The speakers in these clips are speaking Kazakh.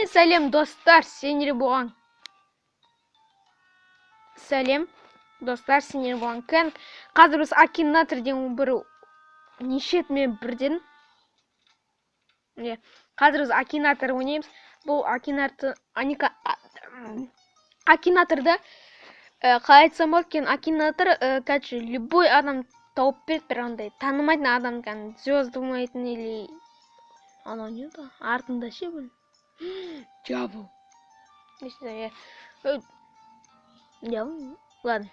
сәлем достар, сендер болған. Сәлем достар, сендер болған. Қазір біз Акинатор-ден бір нешетмен бірден. Қазір біз Акинатор ойнаймыз. Бұл Акинаторда қалай айтсам болады екен, Акинатор, короче, любой адам тауып берді, бір андай танымайтын адам, звезд думайтын или анау не да, артында ше бұл. Дьявол. Дьявол. Ладно.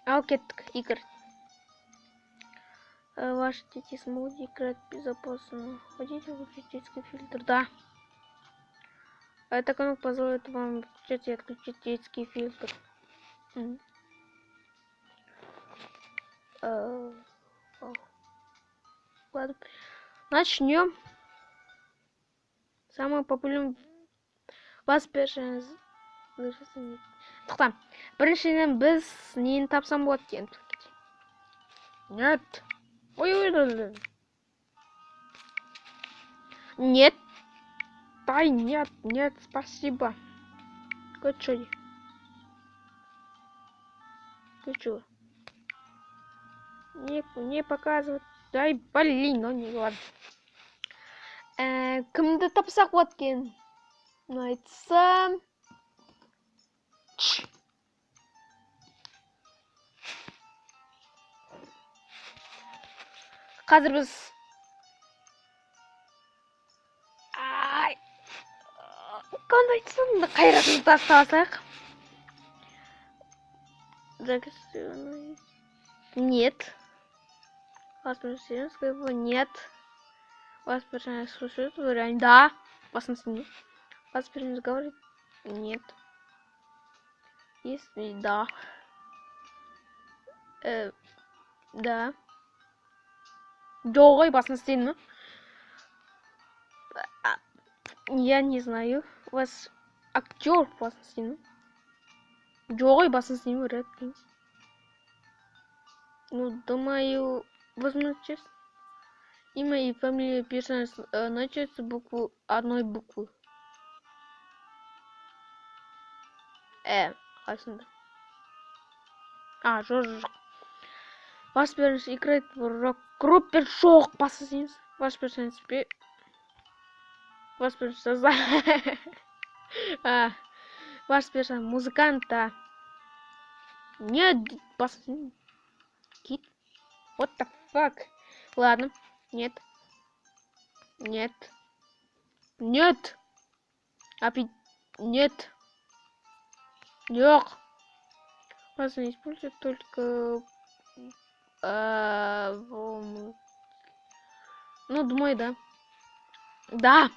Ал кеттік, играть. Ваши дети смогут играть безопасно. Хотите выключить детский фильтр? Да. Эта кнопка позволит вам включить и отключить детский фильтр. Ладно. Начнем. Самый популярный вас першіңіз. Тоқтам. Біріншіден біз нені тапсам болады екен? Нет. Ой. Нет. Дай, нет, спасибо. Ты чё? Не показывать. Дай, блин, ну не ладно. Кімді тапсақ болады екен? Айтсам. Қазір біз қандай айтсам, қайратымызды тастасақ. Нет. Вас нет. Вас персонаж слушает, реально. Да. Вас не. Вас персонаж говорит. Нет. Если да. Да. Дорогой баснастин. Я не знаю. У вас актер баснастин. Дорогой баснастин, вряд ли. Ну, думаю, возможно, честно. Имя и фамилия персонажа начинается букву одной буквы. Aslında. Жорж. Ваш персонаж играет в рок-группе Шок. Посмотрите. Ваш персонаж Ваш персонаж музыканта. Нет, посмотрите. Кит. What the fuck? Ладно. Нет. Нет. Нет. Опять. Нет. Нет. Вас не используют только... Ну, думаю, да. Да.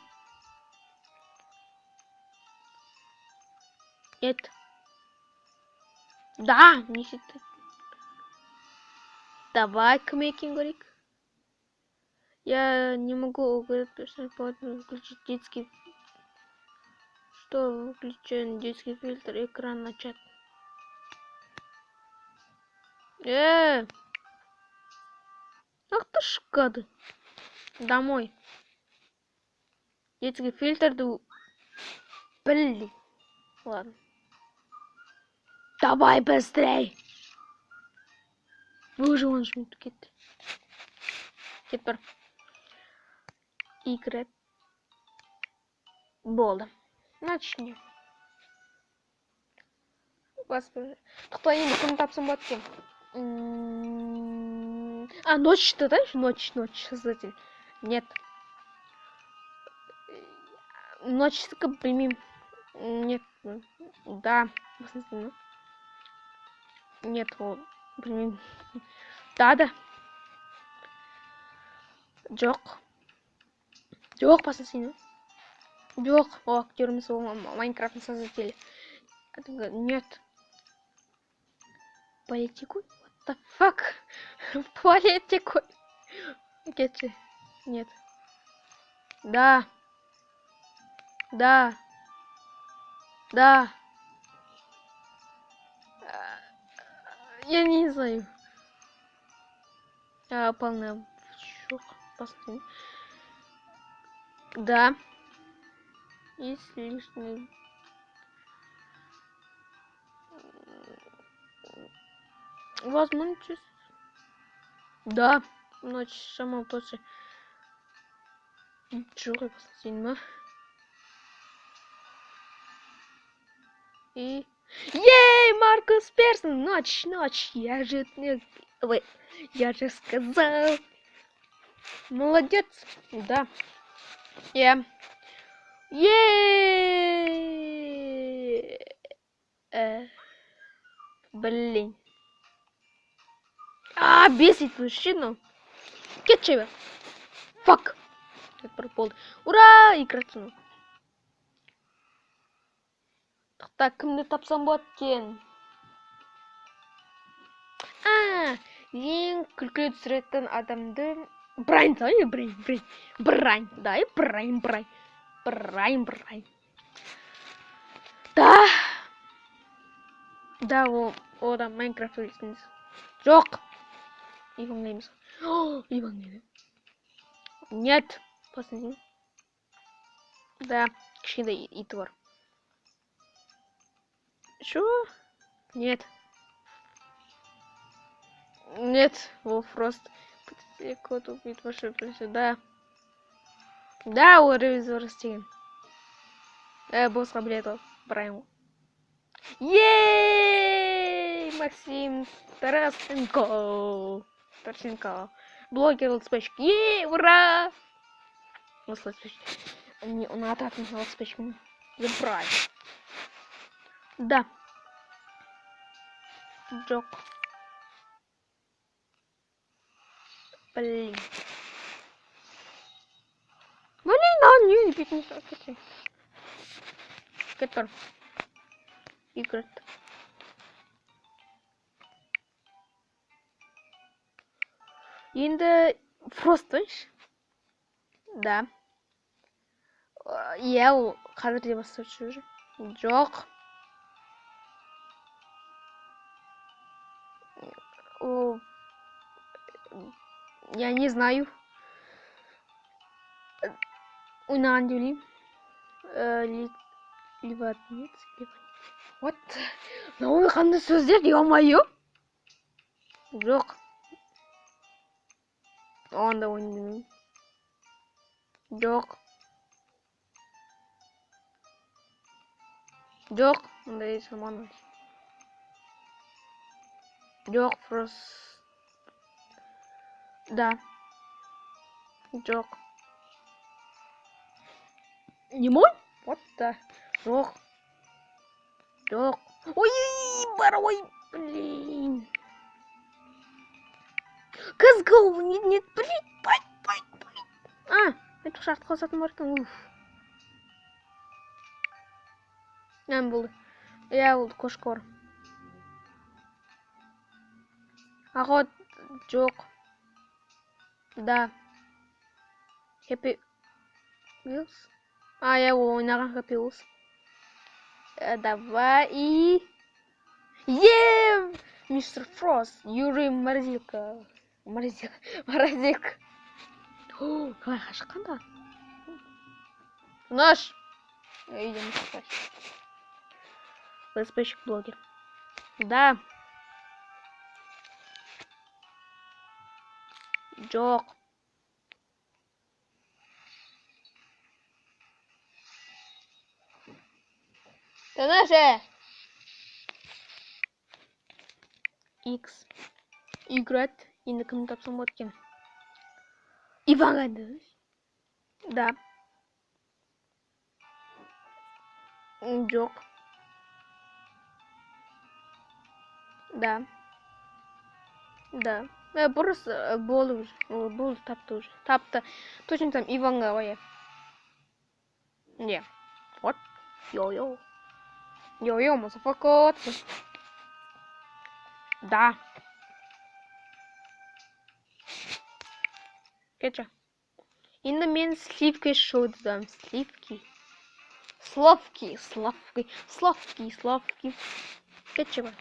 Нет. Да, не считай. Давай, Кмекингорик. Я не могу говорить, поэтому включить детский... Что выключен детский фильтр, экран начат. Ах ты ж гады. Домой. Детский фильтр, блин. Ладно. Давай быстрей. Вы уже вон жмут кит. Теперь. Играть. Болды. Начнем. Господи. Кто-нибудь кому тапсам батки. Ночь ты знаешь? Ночь, создатель. Нет. Ночь только примем. Нет. Да. Нет, примем. Да. Джок, посмотри. Джок. О, актерами своего Майнкрафта создатели. Нет. Политикуй? What the fuck? Политикуй. Кетчи. Нет. Да. Я не знаю. Полная шок. Посмотри. Да. Есть лишний. Возможно, чувств. Да, ночь сама точно. Джой последний. И... Ей, Маркус Персон! Ночь! Я же... Ой, я же сказал. Молодец. Да. Я... Ей! Блин. Бесит мужчину. Кетчева. Фак. Как пропал. Ура! Играть. Так, кімді тапсам болады екен? Ең күлкі түсіретін адамды Брайан, дай Брайан. Да, о да Майнкрафт өйсіңіз. Жоқ. Иван емес. Иван не? Нет. Посмотрим. Да, кішкентай иті бар. Что? Нет. Нет, Волфрост. Кот убит вашу плечо. Да. Да, у ревизора растения. Босс таблеток. Брайан. Ей! Максим Тарасенко. Блогер летспечки. Ей, ура! Он атаку на летспечку. Забрать. Да. Джок. Блин, не пить не сорокати. Кетер. Играть. Енді просто да. Я ол қазірде бастап жүр. Жоқ. Я не знаю. Ойнаған деп ойлаймын. Ливатнец. Вот. Мынау қандай сөздер, ё-моё. Жоқ. Онда ойнамаймын. Жоқ. Жоқ. Ондай жаман. Жоқ, просто. Да. Жоқ. Не мой? Вот да. Жоқ. Жоқ. Ой, барой, блин. Кызгыл, нет, блин. Это шарт қосатын бар екен. Уф. Нәм болды. Я болды кошкор. Ағот жоқ. Да. Happy Wheels. Я ойнаған Happy Wheels. Давай и... Мистер Фрост. Юрий Морозилка. Морозилка. Қалай қашыққанда? Наш. Идем спать. ЛСПщик блогер. Да. Жоқ. Ты наша. X. Играть. Енді кімді тапсам болады екен? Иван қайда? Да. Жоқ. Да. Да. Просто болды уже. Болды, тапты уже. Тапты. Точно там Иванға қоя. Не. Вот. Йо-йо. Йо-йо, мазафакот. Да. Кетча. Енді мен сливкой шоуды дам. Сливки. Славки. Кетча.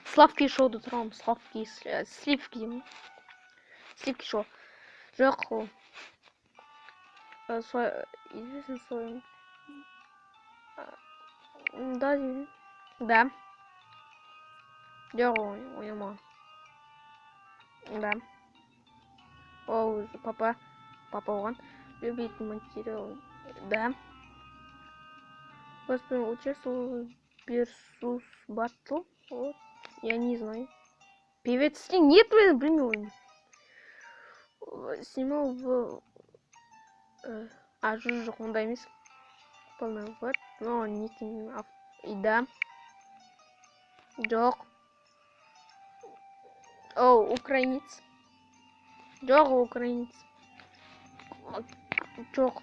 Славки шоуды тұрам. Сливки деймін. Сливки шоу. Жоқ ол. Известен своим. Да, да. Жоқ, ойнамаған. Да. О, папа оған любит материал. Да. Господи, участвовал Версус Батл. Вот. Я не знаю. Певец нет, блин. Снимал в... жоқ, онда емес. Полный вот. Но не снимал. И да. Жоқ. О, украинец. Жоқ, украинец. Жоқ.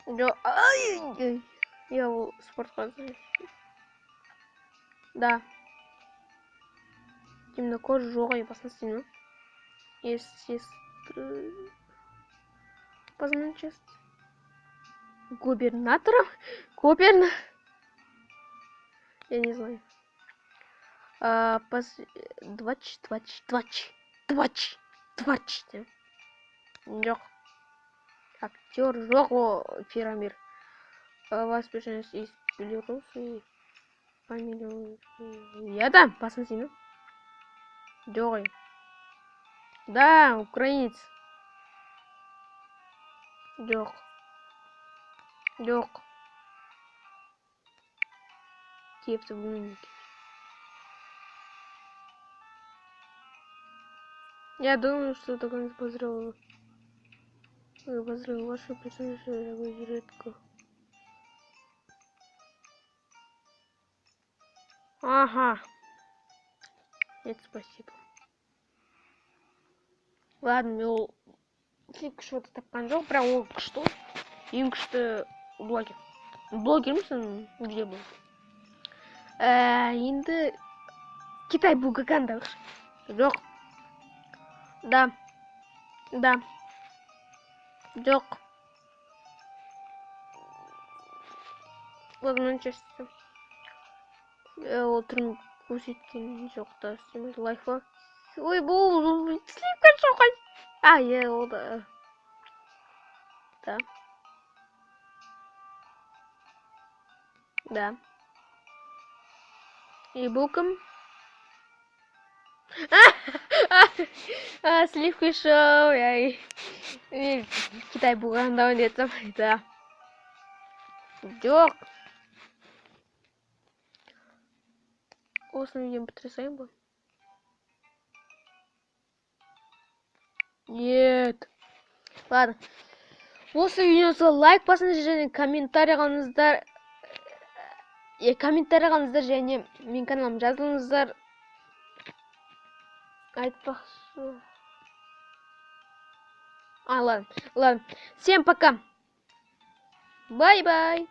Жоқ. Ай! Я в спортқа. Да. Темнокожий жоқ, басын сені. Сестры. Позвонить часто. Губернатором? Я не знаю. 20. Жоқ. Актер жоқ о Фирамир. Воспитанность из Белоруссии. Фамилия. Я да, басын сені. Жоқ. Да, украинец. Жоқ. Киевті білмеймін. Я думаю, что такое не позрел ваши персонажи редко. Ага. Нет, спасибо. Ладно, ол что-то тапқан жоқ, бірақ ол күшті. Ең күшті блогер. Блогермісің? Где был? Енді Китай Бугаганда. Жоқ. Да. Жоқ. Ладно, честно. Ол түрін көрсеткен жоқ та. Лайфа. Ой, бұл слишком шоқай. Ол да. Да. И бұл кім? Сливки шоу. Китай Бугаганда ойнатсам. Да. Жоқ. Осыны видеоны потрясаем бы. Нет. Ладно. Осы видеоға лайк басыңыздар және комментарий қалыңыздар. Және мен каналыма жазылыңыздар. Айтпақшы. Ладно. Всем пока. Бай-бай.